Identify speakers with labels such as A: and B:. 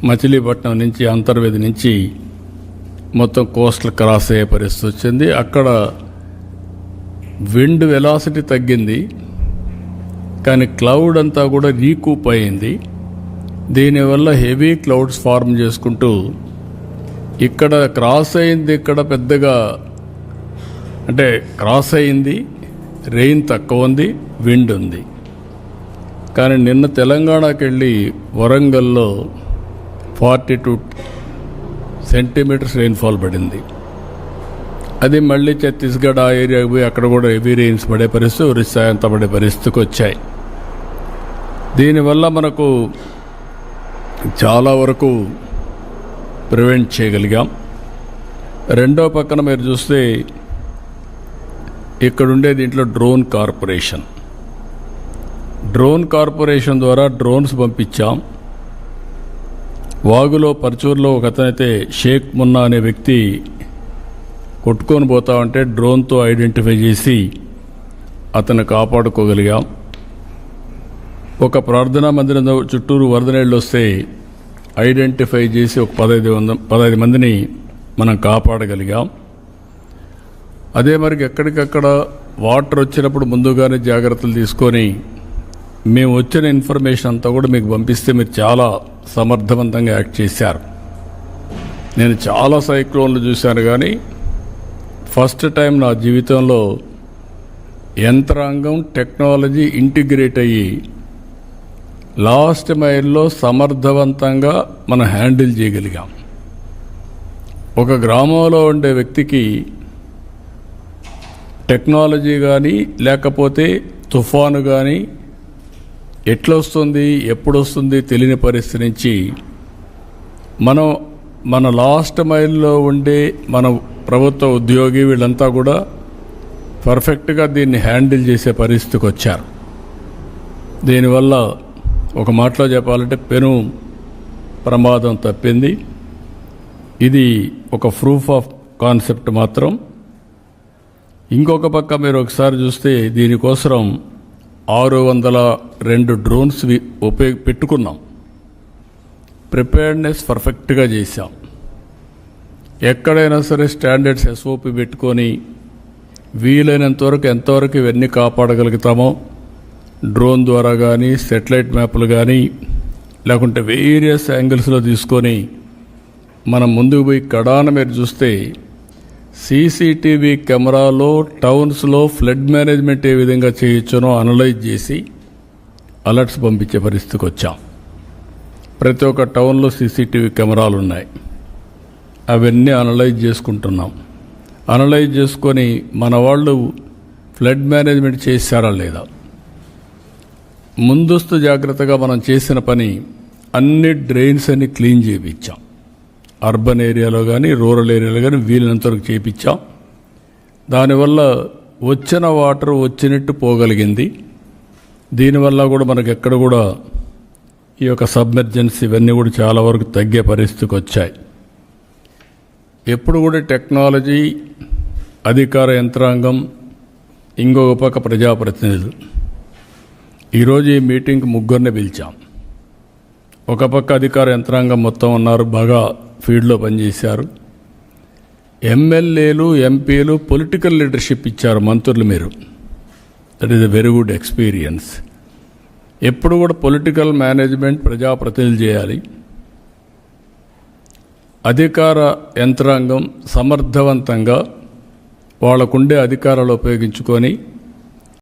A: మచిలీపట్నం నుంచి అంతర్వేది నుంచి మొత్తం కోస్టల్ క్రాస్ అయ్యే పరిస్థితి వచ్చింది. అక్కడ విండ్ వెలాసిటీ తగ్గింది, కానీ క్లౌడ్ అంతా కూడా రీకూప్ అయింది. దీనివల్ల హెవీ క్లౌడ్స్ ఫార్మ్ చేసుకుంటూ ఇక్కడ క్రాస్ అయింది. ఇక్కడ పెద్దగా అంటే క్రాస్ అయింది, రెయిన్ తక్కువ ఉంది, విండ్ ఉంది. కానీ నిన్న తెలంగాణకి వెళ్ళి వరంగల్లో 42 సెంటీమీటర్స్ రెయిన్ఫాల్ పడింది. అది మళ్ళీ ఛత్తీస్గఢ్ ఆ ఏరియాకి పోయి అక్కడ కూడా హెవీ రెయిన్స్ పడే పరిస్థితి, ఒరిస్సా అంతా పడే పరిస్థితికి వచ్చాయి. దీనివల్ల మనకు చాలా వరకు ప్రివెంట్ చేయగలిగాం. రెండో పక్కన మీరు చూస్తే ఇక్కడుండే దీంట్లో డ్రోన్ కార్పొరేషన్ ద్వారా డ్రోన్స్ పంపించాం. వాగులో పర్చూరులో ఒక అతనైతే షేక్ మున్నా అనే వ్యక్తి కొట్టుకొని పోతా ఉంటే డ్రోన్తో ఐడెంటిఫై చేసి అతను కాపాడుకోగలిగాం. ఒక ప్రార్థనా మందిరం చుట్టూరు వరద నీళ్ళు వస్తే ఐడెంటిఫై చేసి ఒక 15 మందిని మనం కాపాడగలిగాం. అదే మరి ఎక్కడికక్కడ వాటర్ వచ్చినప్పుడు ముందుగానే జాగ్రత్తలు తీసుకొని మేము వచ్చిన ఇన్ఫర్మేషన్ అంతా కూడా మీకు పంపిస్తే మీరు చాలా సమర్థవంతంగా యాక్ట్ చేశారు. నేను చాలా సైక్లోన్లు చూశాను, కానీ ఫస్ట్ టైం నా జీవితంలో యంత్రాంగం టెక్నాలజీ ఇంటిగ్రేట్ అయ్యి లాస్ట్ మైల్లో సమర్థవంతంగా మనం హ్యాండిల్ చేయగలిగాం. ఒక గ్రామంలో ఉండే వ్యక్తికి టెక్నాలజీ కానీ లేకపోతే తుఫాను కానీ ఎట్లా వస్తుంది, ఎప్పుడు వస్తుంది తెలియని పరిస్థితి నుంచి మన లాస్ట్ మైల్లో ఉండే మన ప్రభుత్వ ఉద్యోగి వీళ్ళంతా కూడా పర్ఫెక్ట్గా దీన్ని హ్యాండిల్ చేసే పరిస్థితికి వచ్చారు. దీనివల్ల ఒక మాటలో చెప్పాలంటే పెను ప్రమాదం తప్పింది. ఇది ఒక ప్రూఫ్ ఆఫ్ కాన్సెప్ట్ మాత్రం. ఇంకొక పక్క మీరు ఒకసారి చూస్తే దీనికోసం 602 డ్రోన్స్ పెట్టుకున్నాం. ప్రిపేర్డ్నెస్ పర్ఫెక్ట్గా చేశాం. ఎక్కడైనా సరే స్టాండర్డ్స్ SOP పెట్టుకొని వీలైనంతవరకు ఎంతవరకు ఇవన్నీ కాపాడగలుగుతామో డ్రోన్ ద్వారా కానీ సెటిలైట్ మ్యాప్లు కానీ లేకుంటే వేరియస్ యాంగిల్స్లో తీసుకొని మనం ముందుకు పోయి కడాన మీరు చూస్తే CCTV కెమెరాలో టౌన్స్లో ఫ్లడ్ మేనేజ్మెంట్ ఏ విధంగా చేయొచ్చునో అనలైజ్ చేసి అలర్ట్స్ పంపించే పరిస్థితికి వచ్చాం. ప్రతి ఒక్క టౌన్లో CCTV కెమెరాలు ఉన్నాయి. అవన్నీ అనలైజ్ చేసుకుంటున్నాం. అనలైజ్ చేసుకొని మన వాళ్ళు ఫ్లడ్ మేనేజ్మెంట్ చేశారా లేదా, ముందస్తు జాగ్రత్తగా మనం చేసిన పని అన్ని డ్రైన్స్ అన్ని క్లీన్ చేయించాం. అర్బన్ ఏరియాలో కానీ రూరల్ ఏరియాలో కానీ వీలైనంతవరకు చేయించాం. దానివల్ల వచ్చిన వాటర్ వచ్చినట్టు పోగలిగింది. దీనివల్ల కూడా మనకు ఎక్కడ కూడా ఈ యొక్క సబ్మెర్జెన్సీ ఇవన్నీ కూడా చాలా వరకు తగ్గే పరిస్థితికి వచ్చాయి. ఎప్పుడు కూడా టెక్నాలజీ, అధికార యంత్రాంగం, ఇంకొక పక్క ప్రజాప్రతినిధులు. ఈరోజు ఈ మీటింగ్కి 3 పిలిచాం. ఒక పక్క అధికార యంత్రాంగం మొత్తం ఉన్నారు, బాగా ఫీల్డ్లో పనిచేశారు. ఎమ్మెల్యేలు, ఎంపీలు పొలిటికల్ లీడర్షిప్ ఇచ్చారు మంత్రులు. మీరు that is a very good experience. ఎప్పుడు కూడా పొలిటికల్ మేనేజ్మెంట్ ప్రజాప్రతినిధులు చేయాలి. అధికార యంత్రాంగం సమర్థవంతంగా వాళ్ళకుండే అధికారాలు ఉపయోగించుకొని